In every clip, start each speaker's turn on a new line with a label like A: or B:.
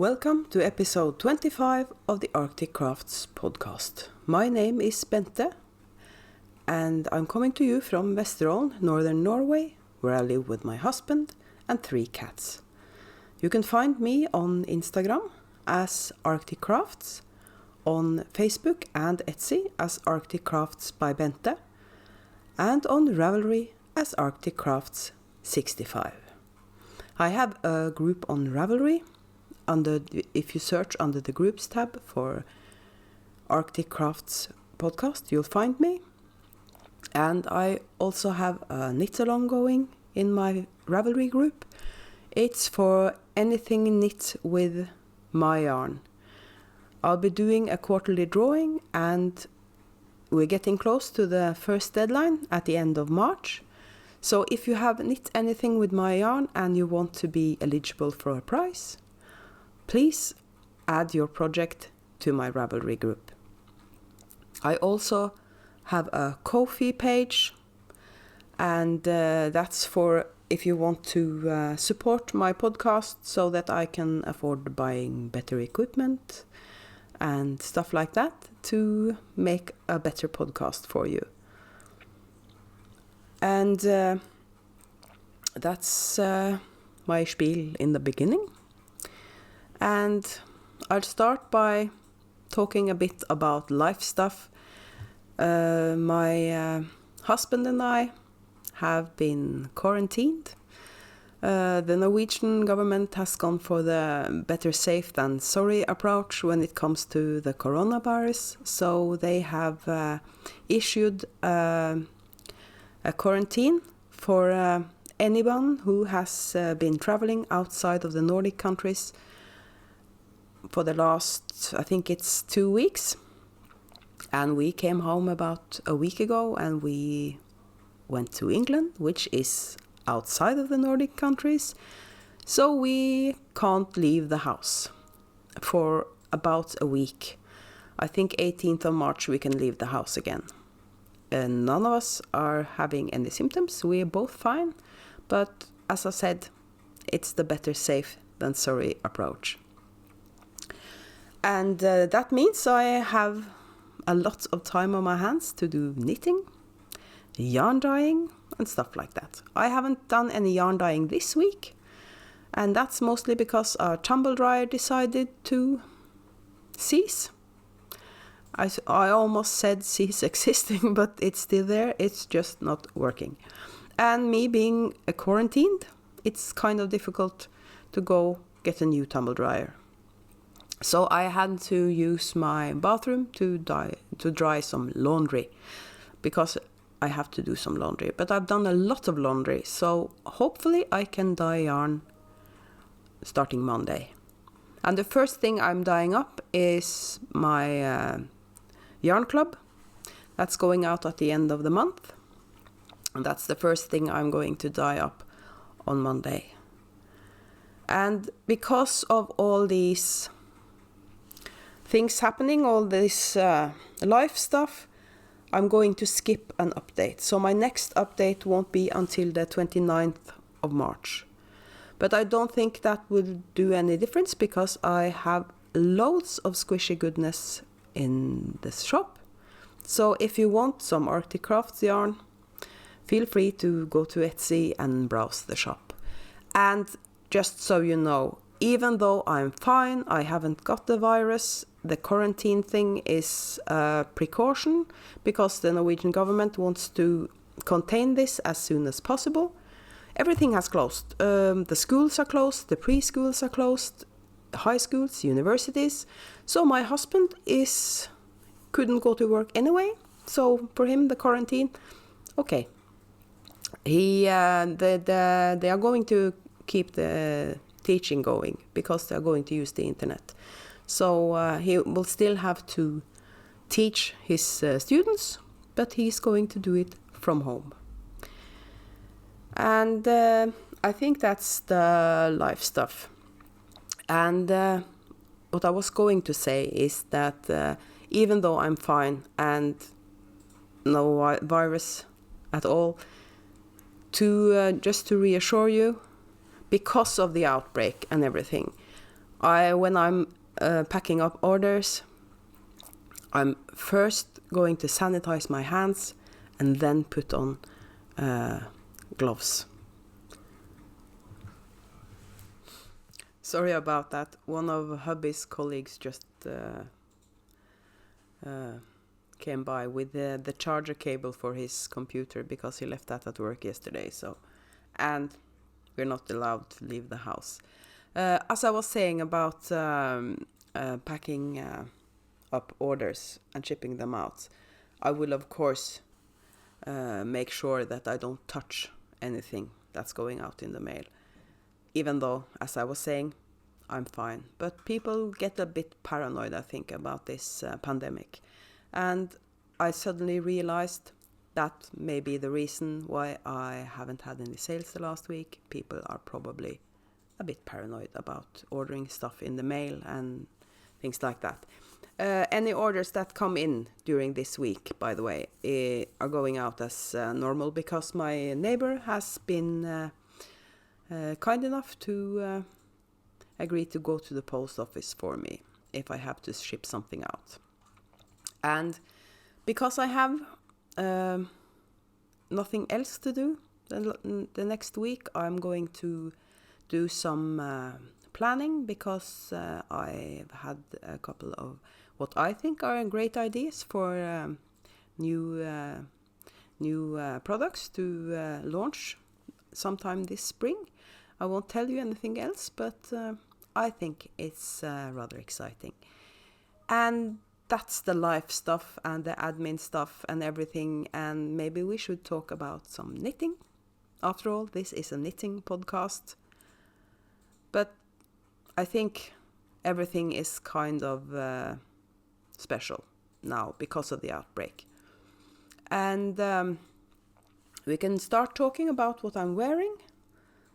A: Welcome to episode 25 of the Arctic Crafts podcast. My name is Bente and I'm coming to you from Vesterålen, northern Norway, where I live with my husband and 3 cats. You can find me on Instagram as Arctic Crafts, on Facebook and Etsy as Arctic Crafts by Bente, and on Ravelry as Arctic Crafts 65. I have a group on Ravelry. If you search under the groups tab for Arctic Crafts podcast, you'll find me. And I also have a knit along going in my Ravelry group. It's for anything knit with my yarn. I'll be doing a quarterly drawing and we're getting close to the first deadline at the end of March. So if you have knit anything with my yarn and you want to be eligible for a prize, please add your project to my Ravelry group. I also have a Ko-fi page, and that's for if you want to support my podcast so that I can afford buying better equipment and stuff like that to make a better podcast for you. And that's my spiel in the beginning. And I'll start by talking a bit about life stuff. My husband and I have been quarantined. The Norwegian government has gone for the better safe than sorry approach when it comes to the coronavirus. So they have issued a quarantine for anyone who has been traveling outside of the Nordic countries for the last, I think it's 2 weeks. And we came home about a week ago and we went to England, which is outside of the Nordic countries. So we can't leave the house for about a week. I think 18th of March we can leave the house again. And none of us are having any symptoms. We are both fine. But as I said, it's the better safe than sorry approach. And that means I have a lot of time on my hands to do knitting, yarn dyeing and stuff like that. I haven't done any yarn dyeing this week, and that's mostly because our tumble dryer decided to cease. I almost said cease existing, but it's still there, it's just not working. And me being quarantined, it's kind of difficult to go get a new tumble dryer. So I had to use my bathroom to dry some laundry, because I have to do some laundry. But I've done a lot of laundry, so hopefully I can dye yarn starting Monday. And the first thing I'm dyeing up is my yarn club. That's going out at the end of the month. And that's the first thing I'm going to dye up on Monday. And because of all these things happening, all this life stuff, I'm going to skip an update. So my next update won't be until the 29th of March. But I don't think that will do any difference because I have loads of squishy goodness in this shop. So if you want some Arctic Crafts yarn, feel free to go to Etsy and browse the shop. And just so you know, even though I'm fine, I haven't got the virus, the quarantine thing is a precaution because the Norwegian government wants to contain this as soon as possible. Everything has closed. The schools are closed, the preschools are closed, high schools, universities. So my husband couldn't go to work anyway. So for him, the quarantine, okay. They are going to keep the teaching going because they are going to use the internet. So he will still have to teach his students, but he's going to do it from home. And I think that's the life stuff. And what I was going to say is that even though I'm fine and no virus at all, just to reassure you, because of the outbreak and everything, When I'm packing up orders, I'm first going to sanitize my hands and then put on gloves. Sorry about that. One of hubby's colleagues just came by with the charger cable for his computer because he left that at work yesterday. And we're not allowed to leave the house. As I was saying about packing up orders and shipping them out, I will of course make sure that I don't touch anything that's going out in the mail. Even though, as I was saying, I'm fine. But people get a bit paranoid, I think, about this pandemic. And I suddenly realized that may be the reason why I haven't had any sales the last week. People are probably a bit paranoid about ordering stuff in the mail and things like that. Any orders that come in during this week, by the way, are going out as normal because my neighbor has been kind enough to agree to go to the post office for me if I have to ship something out. And because I have nothing else to do the next week, I'm going to do some planning because I've had a couple of what I think are great ideas for new products to launch sometime this spring. I won't tell you anything else, but I think it's rather exciting. And that's the life stuff and the admin stuff and everything. And maybe we should talk about some knitting. After all, this is a knitting podcast. But I think everything is kind of special now because of the outbreak. And we can start talking about what I'm wearing.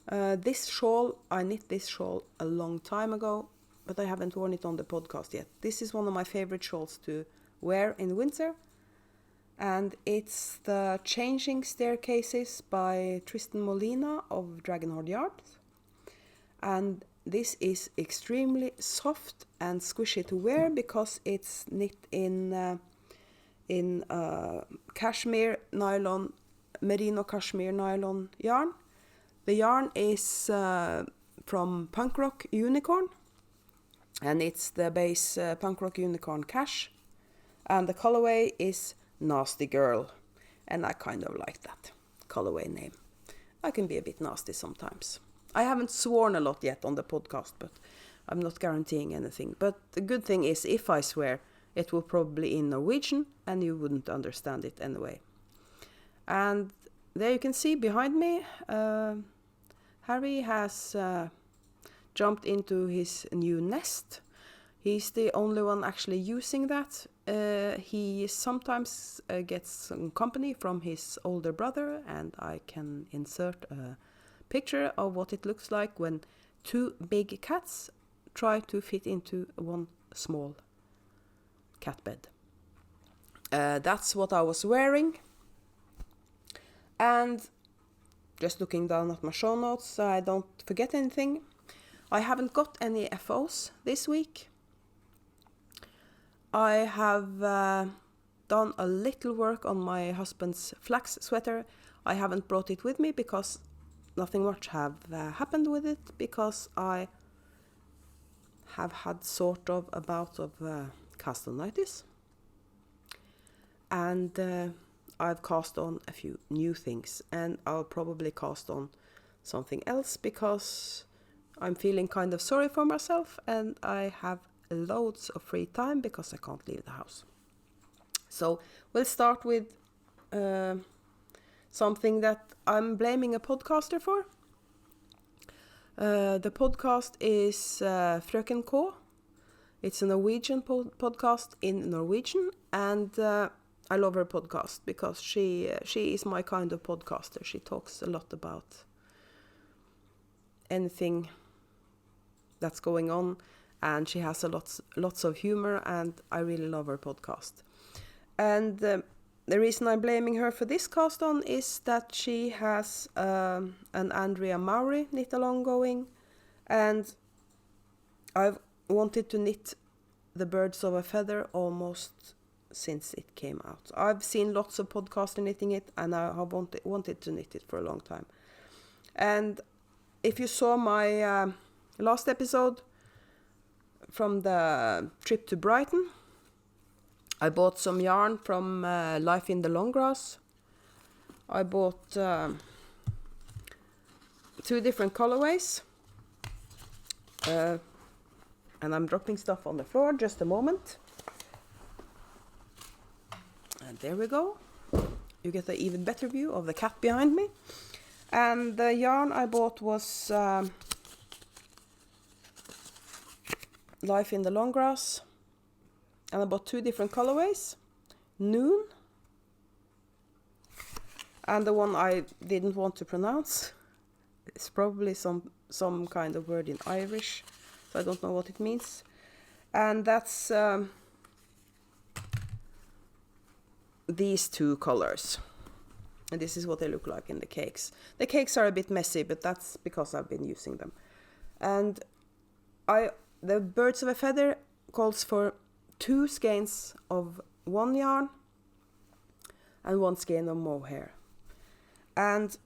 A: This shawl, I knit this shawl a long time ago, but I haven't worn it on the podcast yet. This is one of my favorite shawls to wear in winter. And it's the Changing Staircases by Tristan Molina of Hoard Yards. And this is extremely soft and squishy to wear because it's knit in cashmere nylon, merino cashmere nylon yarn. The yarn is from Punk Rock Unicorn, and it's the base Punk Rock Unicorn Cash, and the colorway is Nasty Girl, and I kind of like that colorway name. I can be a bit nasty sometimes. I haven't sworn a lot yet on the podcast, but I'm not guaranteeing anything. But the good thing is, if I swear, it will probably be in Norwegian, and you wouldn't understand it anyway. And there you can see behind me, Harry has jumped into his new nest. He's the only one actually using that. He sometimes gets some company from his older brother, and I can insert a picture of what it looks like when two big cats try to fit into one small cat bed. That's what I was wearing. And just looking down at my show notes so I don't forget anything. I haven't got any FOs this week. I have done a little work on my husband's flax sweater. I haven't brought it with me because nothing much have happened with it, because I have had sort of a bout of castanitis. And I've cast on a few new things, and I'll probably cast on something else because I'm feeling kind of sorry for myself, and I have loads of free time because I can't leave the house. So we'll start with something that I'm blaming a podcaster for. The podcast is Frøken K. It's a Norwegian podcast in Norwegian, and I love her podcast because she is my kind of podcaster. She talks a lot about anything that's going on, and she has lots of humor, and I really love her podcast. And the reason I'm blaming her for this cast on is that she has an Andrea Mowry knit along going, and I've wanted to knit the Birds of a Feather almost since it came out. I've seen lots of podcasters knitting it, and I have wanted to knit it for a long time. And if you saw my last episode from the trip to Brighton, I bought some yarn from Life in the Long Grass. I bought 2 different colorways. And I'm dropping stuff on the floor, just a moment. And there we go. You get an even better view of the cat behind me. And the yarn I bought was Life in the Long Grass. And I bought 2 different colorways. Noon. And the one I didn't want to pronounce. It's probably some kind of word in Irish. So I don't know what it means. And that's these 2 colors. And this is what they look like in the cakes. The cakes are a bit messy, but that's because I've been using them. And the Birds of a Feather calls for 2 skeins of 1 yarn and 1 skein of mohair. And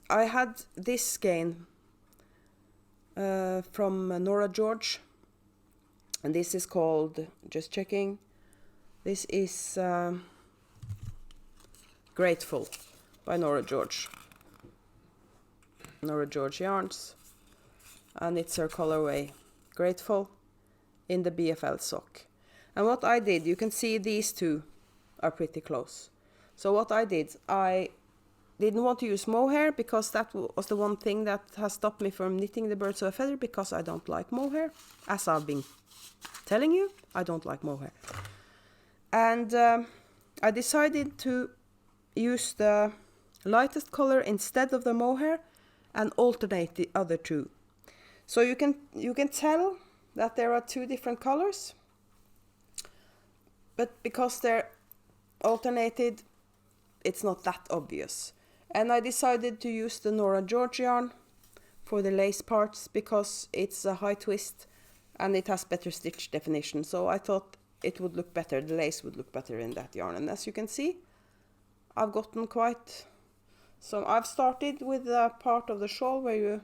A: I had this skein from Nora George, and this is called, just checking, this is Grateful by Nora George. Nora George yarns, and it's her colorway Grateful in the BFL sock. And what I did, you can see these 2 are pretty close. So what I did, I didn't want to use mohair because that was the one thing that has stopped me from knitting the Birds of a Feather, because I don't like mohair. As I've been telling you, I don't like mohair. And I decided to use the lightest color instead of the mohair and alternate the other 2. So you can tell that there are 2 different colors, but because they're alternated, it's not that obvious. And I decided to use the Nora George yarn for the lace parts because it's a high twist and it has better stitch definition. So I thought it would look better, the lace would look better in that yarn. And as you can see, I've gotten quite some. I've started with the part of the shawl where you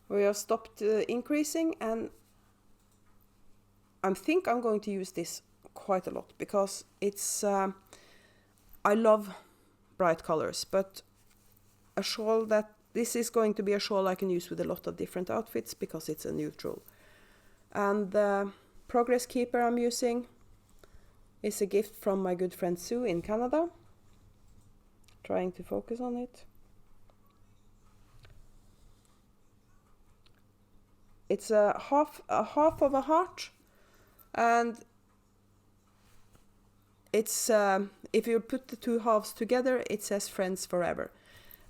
A: have stopped increasing, and I think I'm going to use this quite a lot because it's I love bright colors, but a shawl this is going to be a shawl I can use with a lot of different outfits because it's a neutral. And the Progress Keeper I'm using is a gift from my good friend Sue in Canada. Trying to focus on it. It's a half of a heart, and it's if you put the 2 halves together, it says friends forever,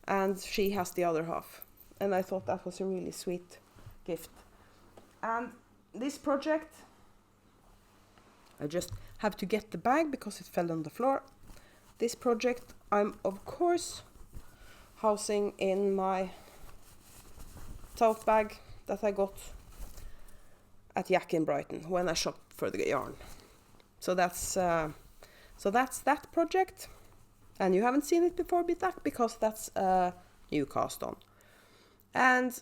A: and she has the other half, and I thought that was a really sweet gift. And this project, I just have to get the bag because it fell on the floor. This project I'm of course housing in my tote bag that I got at Jack in Brighton when I shopped for the yarn. So that's that project, and you haven't seen it before because that's a new cast on. And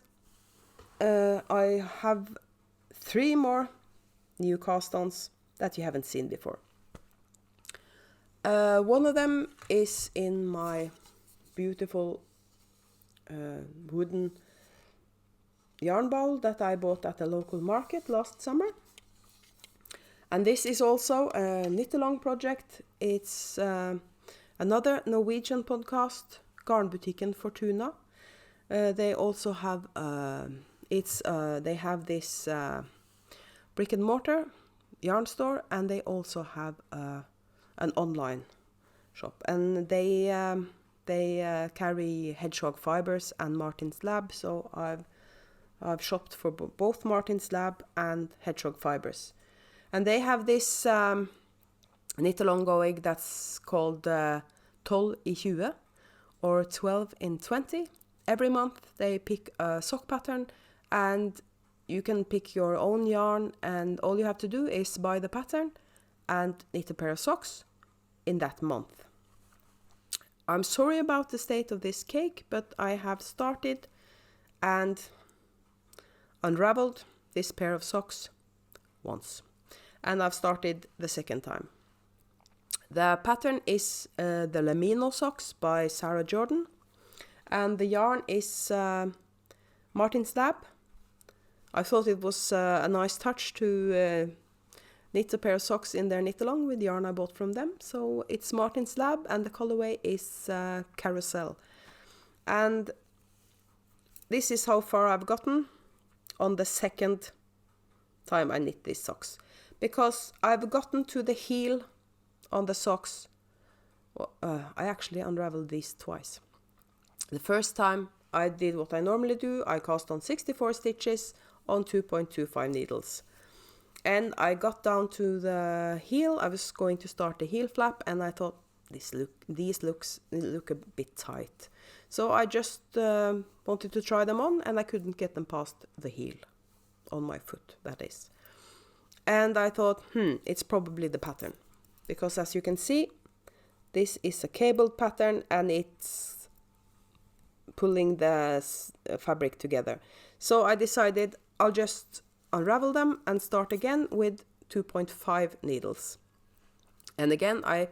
A: I have 3 more new cast ons that you haven't seen before. One of them is in my beautiful wooden yarn bowl that I bought at a local market last summer. And this is also a knit-along project. It's another Norwegian podcast, Garnbutikken Fortuna. They also have they have this brick and mortar yarn store, and they also have an online shop, and they carry Hedgehog Fibers and Martin's Lab. So I've shopped for both Martin's Lab and Hedgehog Fibers, and they have this knit along going that's called 12 i 20 or 12 in 20. Every month they pick a sock pattern and you can pick your own yarn, and all you have to do is buy the pattern and knit a pair of socks in that month. I'm sorry about the state of this cake, but I have started and unraveled this pair of socks once, and I've started the second time. The pattern is the Lumino socks by Sara Jordan, and the yarn is Martin's Lab. I thought it was a nice touch to knit a pair of socks in their knit along with yarn I bought from them. So it's Martin's Lab, and the colorway is Carousel. And this is how far I've gotten on the second time I knit these socks, because I've gotten to the heel on the socks. I actually unraveled these twice. The first time I did what I normally do. I cast on 64 stitches on 2.25 needles. And I got down to the heel. I was going to start the heel flap, and I thought these look a bit tight. So I just wanted to try them on, and I couldn't get them past the heel on my foot, that is. And I thought, it's probably the pattern, because as you can see, this is a cabled pattern and it's pulling the fabric together. So I decided I'll just unravel them and start again with 2.5 needles. And again I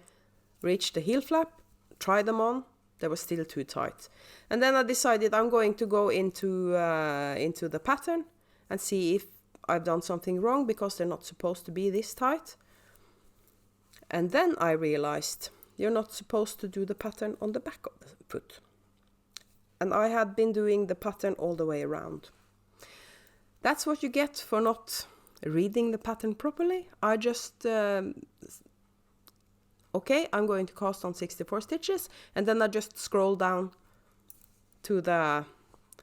A: reached the heel flap, tried them on, they were still too tight. And then I decided I'm going to go into the pattern and see if I've done something wrong, because they're not supposed to be this tight. And then I realized you're not supposed to do the pattern on the back of the foot. And I had been doing the pattern all the way around. That's what you get for not reading the pattern properly. I just, okay, I'm going to cast on 64 stitches, and then I just scroll down to the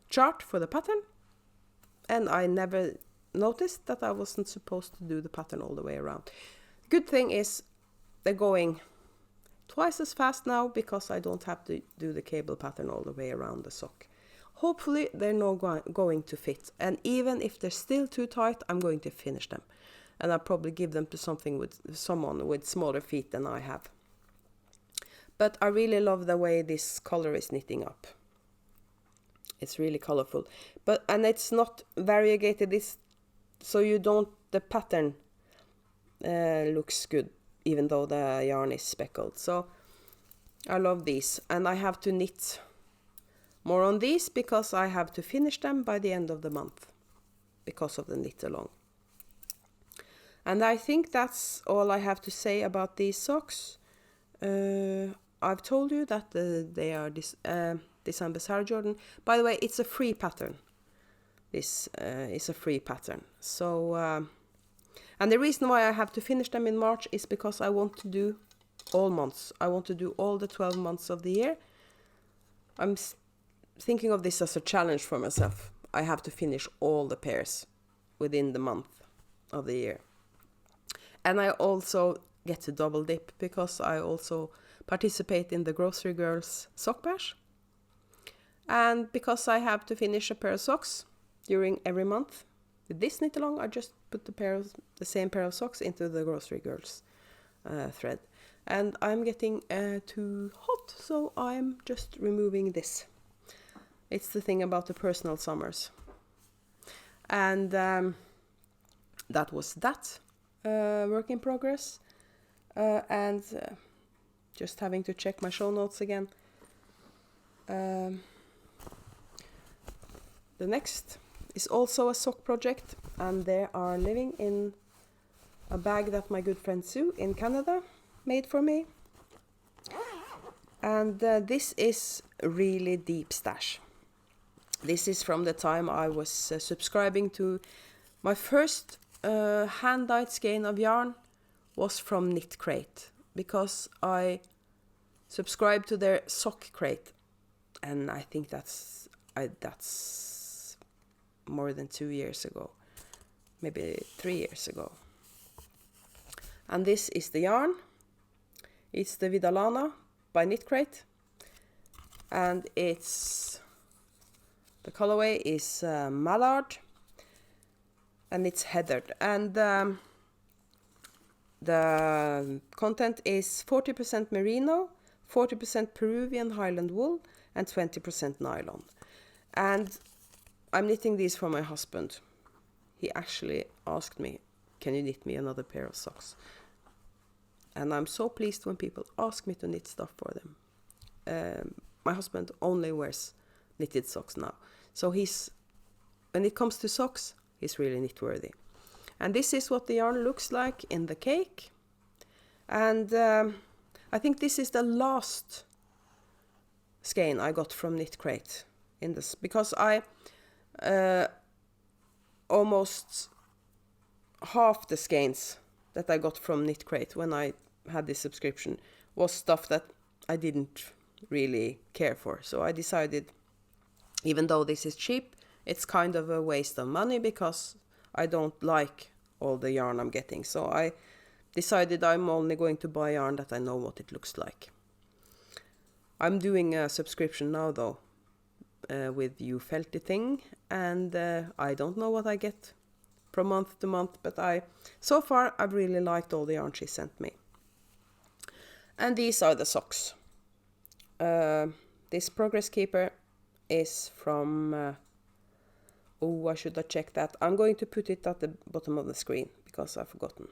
A: chart for the pattern, and I never noticed that I wasn't supposed to do the pattern all the way around. Good thing is they're going twice as fast now, because I don't have to do the cable pattern all the way around the sock. Hopefully they're not going to fit, and even if they're still too tight, I'm going to finish them, and I'll probably give them to someone with smaller feet than I have. But I really love the way this color is knitting up. It's really colorful, and it's not variegated. So the pattern looks good, even though the yarn is speckled. So I love these, and I have to knit more on these because I have to finish them by the end of the month because of the knit along. And I think that's all I have to say about these socks. I've told you that they are designed by Sara Jordan. By the way, it's a free pattern. This is a free pattern. So, and the reason why I have to finish them in March is because I want to do all months. I want to do all the 12 months of the year. I'm thinking of this as a challenge for myself. I have to finish all the pairs within the month of the year. And I also get to double dip because I also participate in the Grocery Girls sock bash. And because I have to finish a pair of socks during every month with this knit along, I just put the same pair of socks into the Grocery Girls thread. And I'm getting too hot, so I'm just removing this. It's the thing about the personal summers. And that was that work in progress. And just having to check my show notes again. The next is also a sock project, and they are living in a bag that my good friend Sue in Canada made for me. And this is really deep stash. This is from the time I was subscribing to my first hand-dyed skein of yarn was from Knit Crate, because I subscribed to their sock crate, and I think that's more than 2 years ago, maybe 3 years ago. And this is the yarn. It's the Vidalana by Knit Crate, and the colorway is Mallard. and it's heathered. And the content is 40% merino, 40% Peruvian Highland wool, and 20% nylon. And I'm knitting these for my husband. He actually asked me, can you knit me another pair of socks? And I'm so pleased when people ask me to knit stuff for them. My husband only wears knitted socks now. So when it comes to socks, he's really knit worthy. And this is what the yarn looks like in the cake. And I think this is the last skein I got from Knit Crate in this, because I almost half the skeins that I got from Knit Crate when I had this subscription was stuff that I didn't really care for. So I decided, even though this is cheap, it's kind of a waste of money because I don't like all the yarn I'm getting. So I decided I'm only going to buy yarn that I know what it looks like. I'm doing a subscription now though with You Felt It thing, and I don't know what I get from month to month, but so far I've really liked all the yarn she sent me. And these are the socks. This Progress Keeper is from I should have checked that. I'm going to put it at the bottom of the screen because I've forgotten.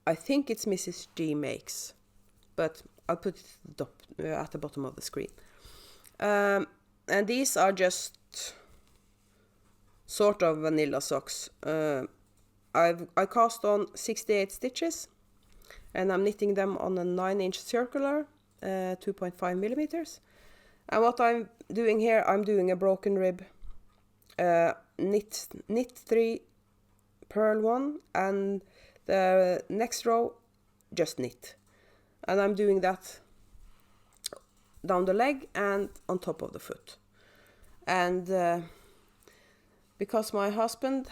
A: I think it's Mrs. G Makes, but I'll put it at the bottom of the screen. And these are just sort of vanilla socks. I cast on 68 stitches, and I'm knitting them on a 9-inch circular, 2.5 millimeters. And what I'm doing here, I'm doing a broken rib, knit 3, purl 1, and the next row just knit. And I'm doing that down the leg and on top of the foot. And because my husband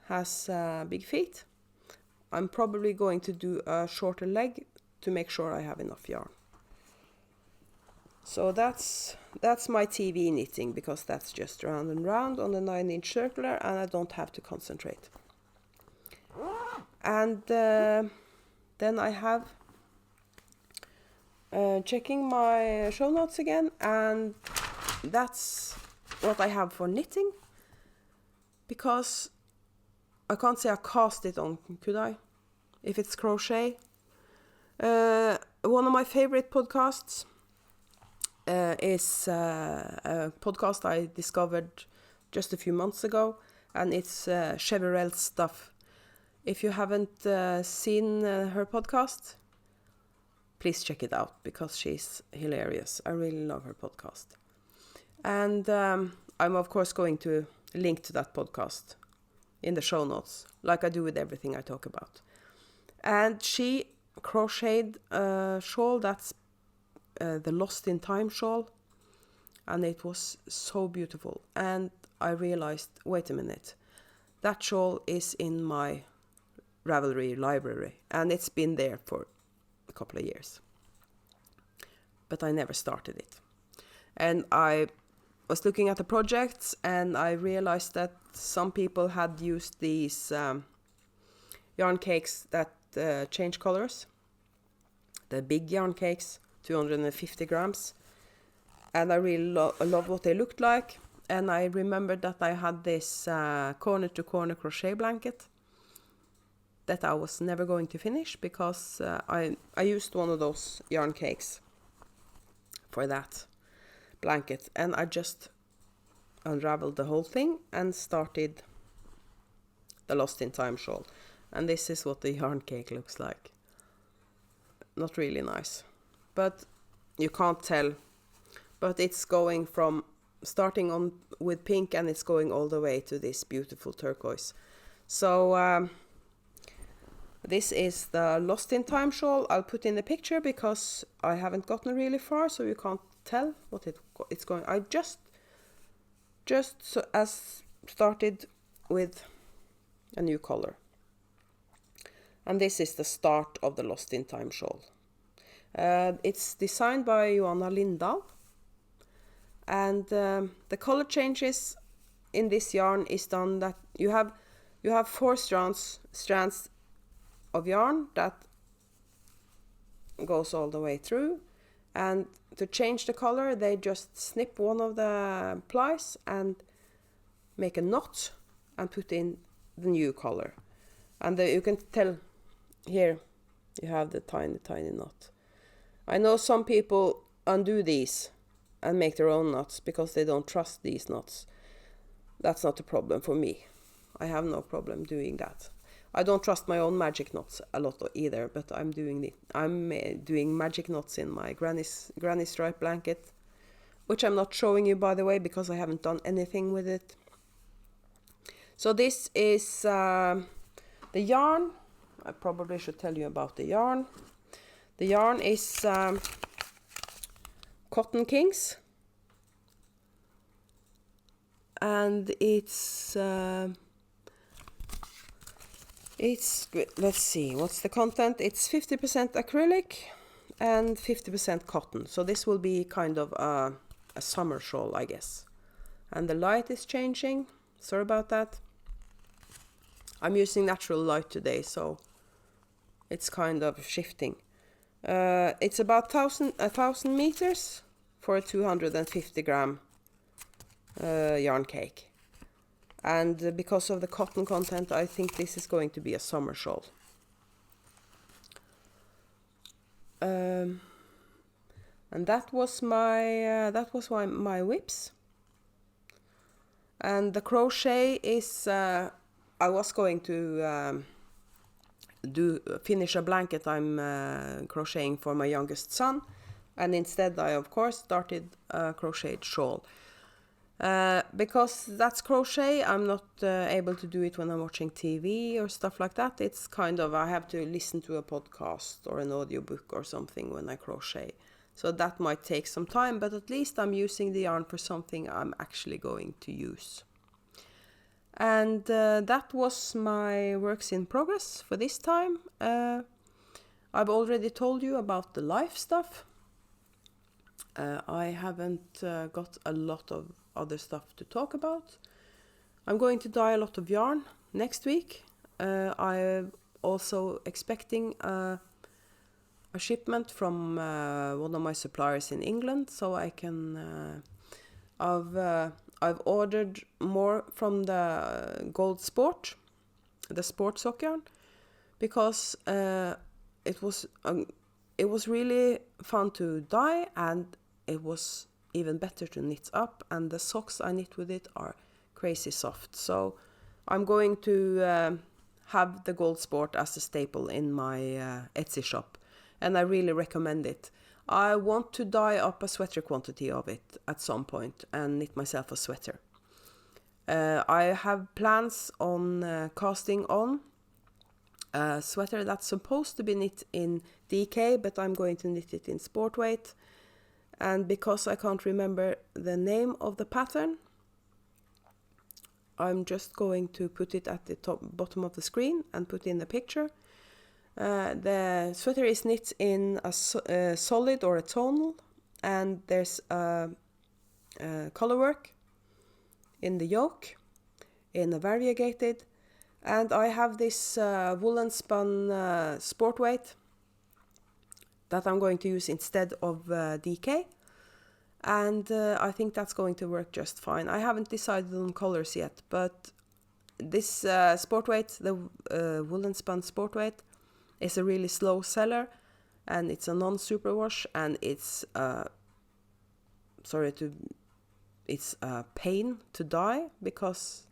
A: has big feet, I'm probably going to do a shorter leg to make sure I have enough yarn. So that's my TV knitting, because that's just round and round on the 9-inch circular, and I don't have to concentrate. And then I have checking my show notes again, and that's what I have for knitting, because I can't say I cast it on, could I? If it's crochet. One of my favorite podcasts is a podcast I discovered just a few months ago, and it's Chevyrell Stuff. If you haven't seen her podcast, please check it out, because she's hilarious. I really love her podcast. And I'm of course going to link to that podcast in the show notes, like I do with everything I talk about. And she crocheted a shawl that's the Lost in Time shawl, and it was so beautiful. And I realized, wait a minute, that shawl is in my Ravelry library, and it's been there for a couple of years, but I never started it. And I was looking at the projects, and I realized that some people had used these yarn cakes that change colors, the big yarn cakes, 250 grams, and I really love what they looked like. And I remembered that I had this corner to corner crochet blanket that I was never going to finish, because I used one of those yarn cakes for that blanket, and I just unraveled the whole thing and started the Lost in Time shawl. And this is what the yarn cake looks like. Not really nice, but you can't tell, but it's going from starting on with pink, and it's going all the way to this beautiful turquoise. So this is the Lost in Time shawl. I'll put in the picture because I haven't gotten really far, so you can't tell what it's going. I just started with a new color. And this is the start of the Lost in Time shawl. It's designed by Johanna Lindahl. And the color changes in this yarn is done that you have 4 strands of yarn that goes all the way through, and to change the color they just snip one of the plies and make a knot and put in the new color. And you can tell here you have the tiny knot. I know some people undo these and make their own knots because they don't trust these knots. That's not a problem for me. I have no problem doing that. I don't trust my own magic knots a lot either, but I'm doing magic knots in my granny stripe blanket, which I'm not showing you, by the way, because I haven't done anything with it. So this is the yarn. I probably should tell you about the yarn. The yarn is Cotton Kings, and it's let's see, what's the content? It's 50% acrylic and 50% cotton. So this will be kind of a summer shawl, I guess. And the light is changing. Sorry about that. I'm using natural light today, so it's kind of shifting. It's about 1,000 meters for a 250 gram yarn cake. And because of the cotton content, I think this is going to be a summer shawl. And that was my whips. And the crochet is I was going to finish a blanket I'm crocheting for my youngest son, and instead I of course started a crocheted shawl. Because that's crochet, I'm not able to do it when I'm watching TV or stuff like that. It's kind of, I have to listen to a podcast or an audiobook or something when I crochet. So that might take some time, but at least I'm using the yarn for something I'm actually going to use. And that was my works in progress for this time. I've already told you about the life stuff. I haven't got a lot of other stuff to talk about. I'm going to dye a lot of yarn next week. I'm also expecting a shipment from one of my suppliers in England, so I can I've ordered more from the Gold Sport, the sport sock yarn, because it was really fun to dye, and it was even better to knit up, and the socks I knit with it are crazy soft. So I'm going to have the Gold Sport as a staple in my Etsy shop, and I really recommend it. I want to dye up a sweater quantity of it at some point and knit myself a sweater. I have plans on casting on a sweater that's supposed to be knit in DK, but I'm going to knit it in sport weight. And because I can't remember the name of the pattern, I'm just going to put it at the bottom of the screen and put in the picture. The sweater is knit in a solid or a tonal, and there's color work in the yoke, in a variegated, and I have this woolen spun sport weight that I'm going to use instead of DK, and I think that's going to work just fine. I haven't decided on colors yet, but this sport weight, the woolen spun sport weight, is a really slow seller, and it's a non-superwash, and it's it's a pain to dye because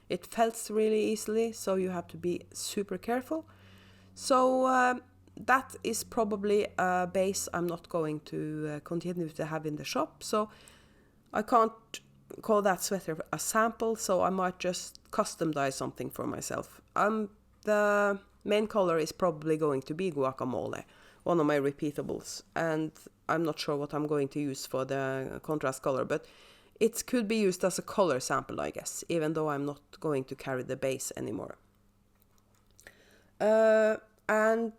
A: it felts really easily, so you have to be super careful. So that is probably a base I'm not going to continue to have in the shop, so I can't call that sweater a sample, so I might just custom dye something for myself. The main color is probably going to be guacamole, one of my repeatables, and I'm not sure what I'm going to use for the contrast color, but it could be used as a color sample, I guess, even though I'm not going to carry the base anymore. And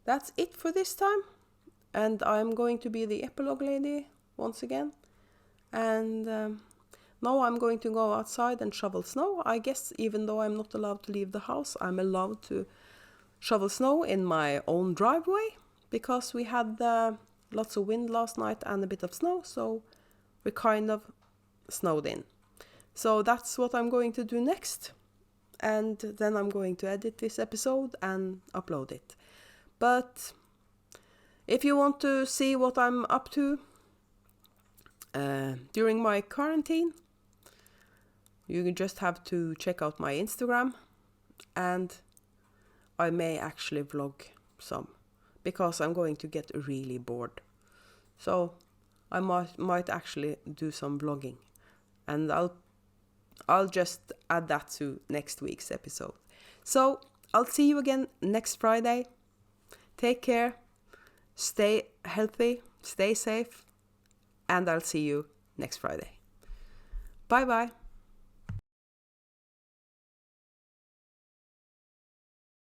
A: that's it for this time, and I'm going to be the epilogue lady once again, and Now I'm going to go outside and shovel snow. I guess even though I'm not allowed to leave the house, I'm allowed to shovel snow in my own driveway, because we had lots of wind last night and a bit of snow, so we kind of snowed in. So that's what I'm going to do next, and then I'm going to edit this episode and upload it. But if you want to see what I'm up to during my quarantine, you just have to check out my Instagram, and I may actually vlog some, because I'm going to get really bored. So I might actually do some vlogging, and I'll just add that to next week's episode. So I'll see you again next Friday. Take care, stay healthy, stay safe, and I'll see you next Friday. Bye bye.